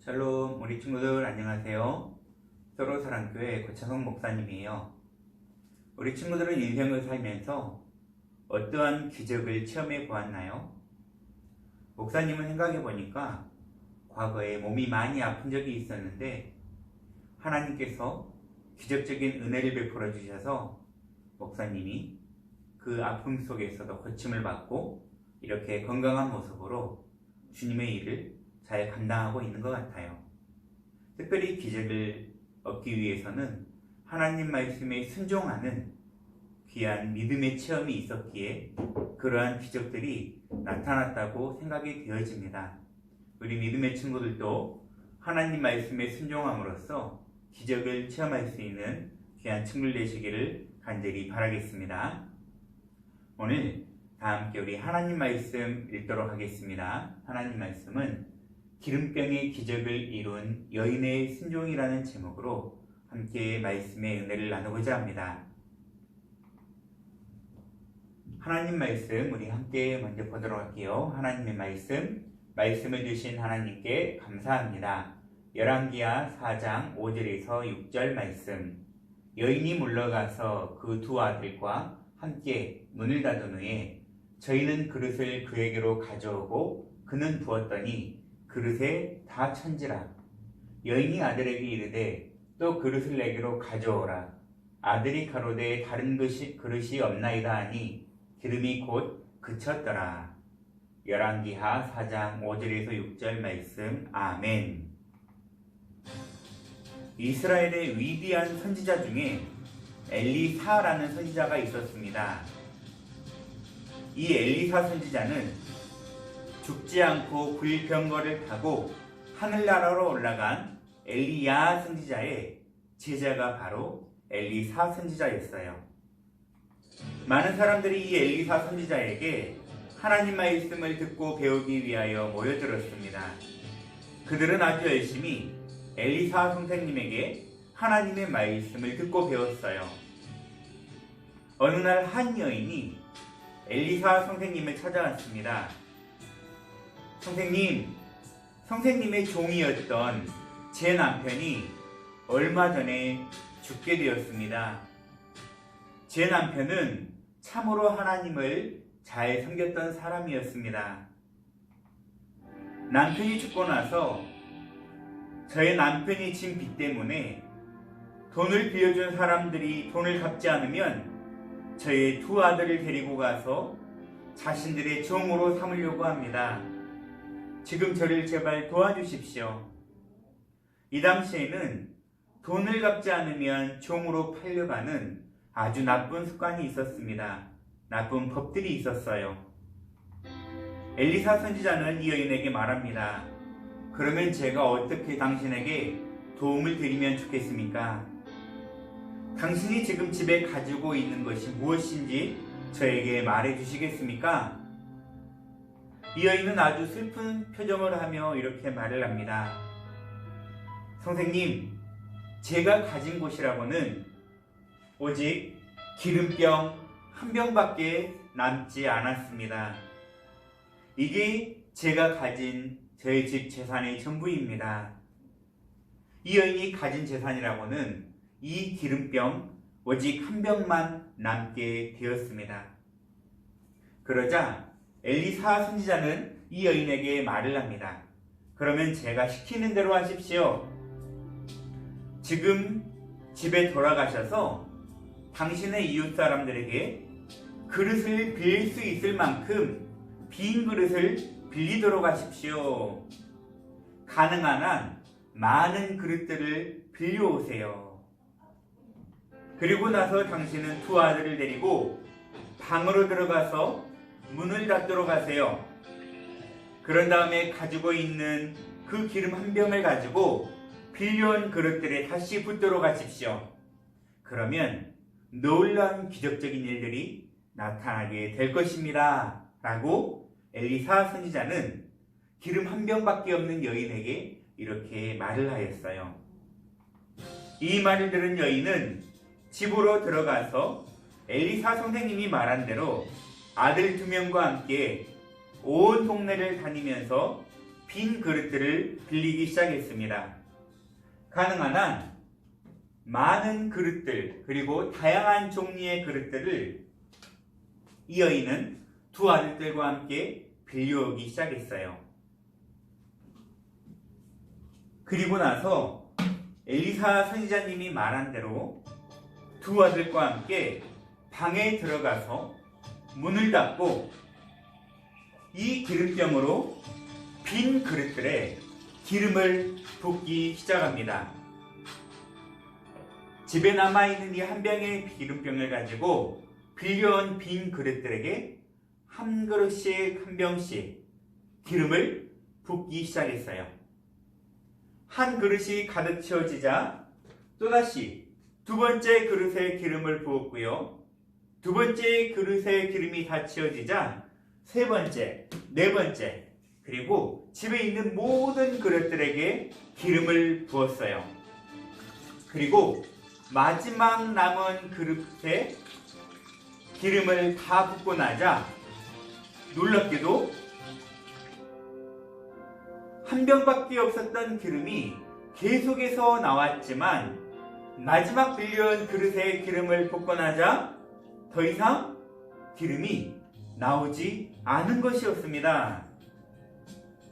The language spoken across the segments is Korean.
샬롬, 우리 친구들 안녕하세요. 서로사랑교회 고창성 목사님이에요. 우리 친구들은 인생을 살면서 어떠한 기적을 체험해 보았나요? 목사님은 생각해 보니까 과거에 몸이 많이 아픈 적이 있었는데 하나님께서 기적적인 은혜를 베풀어 주셔서 목사님이 그 아픔 속에서도 고침을 받고 이렇게 건강한 모습으로 주님의 일을 잘 감당하고 있는 것 같아요. 특별히 기적을 얻기 위해서는 하나님 말씀에 순종하는 귀한 믿음의 체험이 있었기에 그러한 기적들이 나타났다고 생각이 되어집니다. 우리 믿음의 친구들도 하나님 말씀에 순종함으로써 기적을 체험할 수 있는 귀한 친구들 되시기를 간절히 바라겠습니다. 오늘 다 함께 우리 하나님 말씀 읽도록 하겠습니다. 하나님 말씀은 기름병의 기적을 이룬 여인의 순종이라는 제목으로 함께 말씀의 은혜를 나누고자 합니다. 하나님 말씀 우리 함께 먼저 보도록 할게요. 하나님의 말씀을 주신 하나님께 감사합니다. 열왕기하 4장 5절에서 6절 말씀. 여인이 물러가서 그 두 아들과 함께 문을 닫은 후에 저희는 그릇을 그에게로 가져오고 그는 부었더니 그릇에 다 찬지라. 여인이 아들에게 이르되 또 그릇을 내게로 가져오라. 아들이 가로되 다른 그릇이 없나이다 하니 기름이 곧 그쳤더라. 열왕기하 4장 5절에서 6절 말씀. 아멘. 이스라엘의 위대한 선지자 중에 엘리사라는 선지자가 있었습니다. 이 엘리사 선지자는 죽지 않고 불병거를 타고 하늘나라로 올라간 엘리야 선지자의 제자가 바로 엘리사 선지자였어요. 많은 사람들이 이 엘리사 선지자에게 하나님 말씀을 듣고 배우기 위하여 모여들었습니다. 그들은 아주 열심히 엘리사 선생님에게 하나님의 말씀을 듣고 배웠어요. 어느 날 한 여인이 엘리사 선생님을 찾아왔습니다. 선생님의 종이었던 제 남편이 얼마 전에 죽게 되었습니다. 제 남편은 참으로 하나님을 잘 섬겼던 사람이었습니다. 남편이 죽고 나서 저의 남편이 진 빚 때문에 돈을 빌려준 사람들이 돈을 갚지 않으면 저의 두 아들을 데리고 가서 자신들의 종으로 삼으려고 합니다. 지금 저를 제발 도와주십시오. 이 당시에는 돈을 갚지 않으면 종으로 팔려가는 아주 나쁜 습관이 있었습니다. 나쁜 법들이 있었어요. 엘리사 선지자는 이 여인에게 말합니다. 그러면 제가 어떻게 당신에게 도움을 드리면 좋겠습니까? 당신이 지금 집에 가지고 있는 것이 무엇인지 저에게 말해 주시겠습니까? 이 여인은 아주 슬픈 표정을 하며 이렇게 말을 합니다. 선생님, 제가 가진 것이라고는 오직 기름병 한 병밖에 남지 않았습니다. 이게 제가 가진 저의 집 재산의 전부입니다. 이 여인이 가진 재산이라고는 이 기름병 오직 한 병만 남게 되었습니다. 그러자 엘리사 선지자는 이 여인에게 말을 합니다. 그러면 제가 시키는 대로 하십시오. 지금 집에 돌아가셔서 당신의 이웃 사람들에게 그릇을 빌릴 수 있을 만큼 빈 그릇을 빌리도록 하십시오. 가능한 한 많은 그릇들을 빌려오세요. 그리고 나서 당신은 두 아들을 데리고 방으로 들어가서 문을 닫도록 하세요. 그런 다음에 가지고 있는 그 기름 한 병을 가지고 빌려온 그릇들에 다시 붓도록 하십시오. 그러면 놀라운 기적적인 일들이 나타나게 될 것입니다. 라고 엘리사 선지자는 기름 한 병밖에 없는 여인에게 이렇게 말을 하였어요. 이 말을 들은 여인은 집으로 들어가서 엘리사 선생님이 말한 대로 아들 2명과 함께 온 동네를 다니면서 빈 그릇들을 빌리기 시작했습니다. 가능한 한 많은 그릇들 그리고 다양한 종류의 그릇들을 이 여인은 두 아들들과 함께 빌려오기 시작했어요. 그리고 나서 엘리사 선지자님이 말한 대로 두 아들과 함께 방에 들어가서 문을 닫고 이 기름병으로 빈 그릇들에 기름을 붓기 시작합니다. 집에 남아있는 이 한 병의 기름병을 가지고 빌려온 빈 그릇들에게 한 그릇씩 한 병씩 기름을 붓기 시작했어요. 한 그릇이 가득 채워지자 또다시 두 번째 그릇에 기름을 부었고요. 두 번째 그릇에 기름이 다 채워지자 세 번째, 네 번째, 그리고 집에 있는 모든 그릇들에게 기름을 부었어요. 그리고 마지막 남은 그릇에 기름을 다 붓고 나자 놀랍게도 한 병밖에 없었던 기름이 계속해서 나왔지만 마지막 빌려온 그릇에 기름을 붓고 나자 더 이상 기름이 나오지 않은 것이었습니다.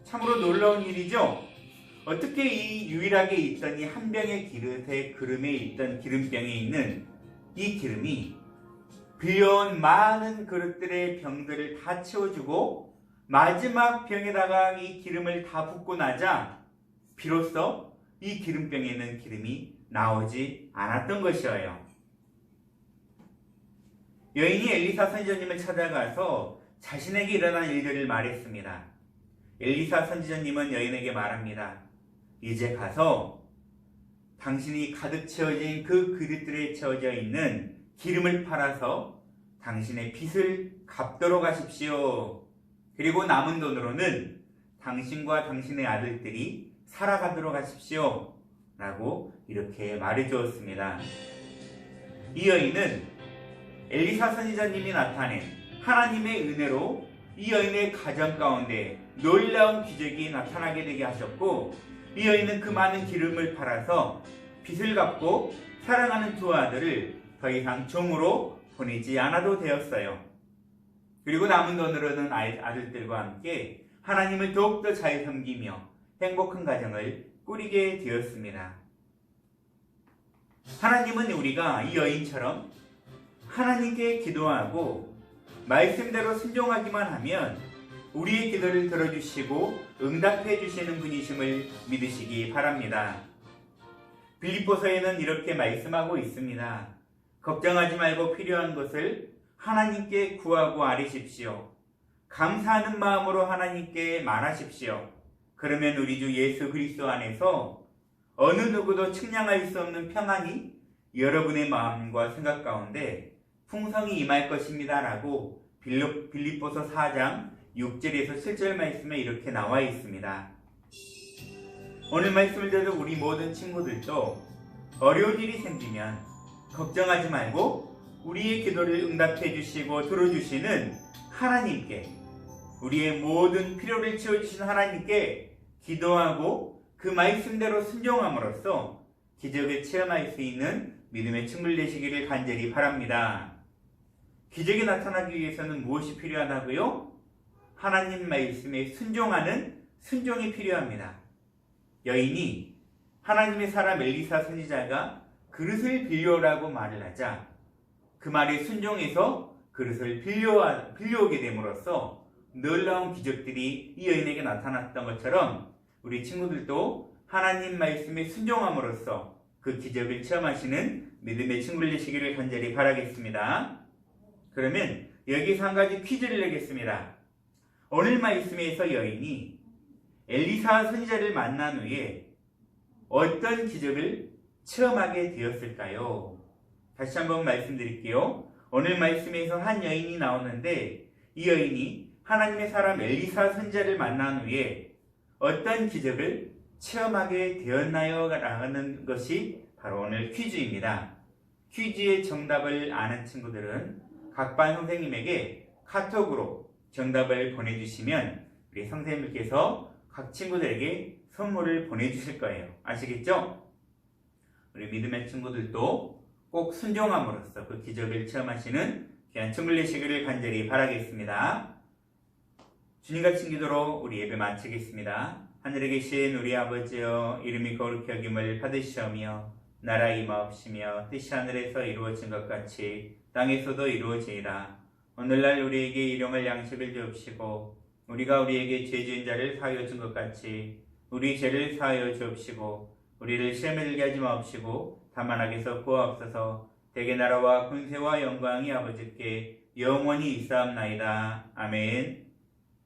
참으로 놀라운 일이죠? 어떻게 이 유일하게 있던 이 한 병의 그릇에 있던 기름병에 있는 이 기름이 빌려온 많은 그릇들의 병들을 다 채워주고 마지막 병에다가 이 기름을 다 붓고 나자 비로소 이 기름병에는 기름이 나오지 않았던 것이에요. 여인이 엘리사 선지자님을 찾아가서 자신에게 일어난 일들을 말했습니다. 엘리사 선지자님은 여인에게 말합니다. 이제 가서 당신이 가득 채워진 그 그릇들에 채워져 있는 기름을 팔아서 당신의 빚을 갚도록 하십시오. 그리고 남은 돈으로는 당신과 당신의 아들들이 살아가도록 하십시오. 라고 이렇게 말해주었습니다. 이 여인은 엘리사 선지자님이 나타낸 하나님의 은혜로 이 여인의 가정 가운데 놀라운 기적이 나타나게 되게 하셨고, 이 여인은 그 많은 기름을 팔아서 빚을 갚고 사랑하는 두 아들을 더 이상 종으로 보내지 않아도 되었어요. 그리고 남은 돈으로는 아들들과 함께 하나님을 더욱더 잘 섬기며 행복한 가정을 꾸리게 되었습니다. 하나님은 우리가 이 여인처럼 하나님께 기도하고 말씀대로 순종하기만 하면 우리의 기도를 들어주시고 응답해 주시는 분이심을 믿으시기 바랍니다. 빌립보서에는 이렇게 말씀하고 있습니다. 걱정하지 말고 필요한 것을 하나님께 구하고 아뢰십시오. 감사하는 마음으로 하나님께 말하십시오. 그러면 우리 주 예수 그리스도 안에서 어느 누구도 측량할 수 없는 평안이 여러분의 마음과 생각 가운데 풍성히 임할 것입니다. 라고 빌립보서 4장 6절에서 7절 말씀에 이렇게 나와 있습니다. 오늘 말씀을 들은 우리 모든 친구들도 어려운 일이 생기면 걱정하지 말고 우리의 기도를 응답해 주시고 들어주시는 하나님께, 우리의 모든 필요를 채워주시는 하나님께 기도하고 그 말씀대로 순종함으로써 기적을 체험할 수 있는 믿음의 친구들 되시기를 간절히 바랍니다. 기적이 나타나기 위해서는 무엇이 필요하다고요? 하나님 말씀에 순종하는 순종이 필요합니다. 여인이 하나님의 사람 엘리사 선지자가 그릇을 빌려오라고 말을 하자 그 말에 순종해서 그릇을 빌려오게 됨으로써 놀라운 기적들이 이 여인에게 나타났던 것처럼 우리 친구들도 하나님 말씀에 순종함으로써 그 기적을 체험하시는 믿음의 친구들 되시기를 간절히 바라겠습니다. 그러면 여기서 한 가지 퀴즈를 내겠습니다. 오늘 말씀에서 여인이 엘리사 선지자를 만난 후에 어떤 기적을 체험하게 되었을까요? 다시 한번 말씀드릴게요. 오늘 말씀에서 한 여인이 나오는데 이 여인이 하나님의 사람 엘리사 선지자를 만난 후에 어떤 기적을 체험하게 되었나요? 라는 것이 바로 오늘 퀴즈입니다. 퀴즈의 정답을 아는 친구들은 각반 선생님에게 카톡으로 정답을 보내주시면 우리 선생님께서 각 친구들에게 선물을 보내주실 거예요. 아시겠죠? 우리 믿음의 친구들도 꼭 순종함으로써 그 기적을 체험하시는 귀한 주물 되시기를 간절히 바라겠습니다. 주님 같은 기도로 우리 예배 마치겠습니다. 하늘에 계신 우리 아버지여, 이름이 거룩히 여김을 받으시오며 나라 임하옵시며 뜻이 하늘에서 이루어진 것 같이 땅에서도 이루어지이다. 오늘날 우리에게 일용할 양식을 주옵시고 우리가 우리에게 죄 지은 자를 사하여 준 것 같이 우리 죄를 사하여 주옵시고 우리를 시험에 들게 하지 마옵시고 다만 악에서 구하옵소서. 대개 나라와 군세와 영광이 아버지께 영원히 있사옵나이다. 아멘.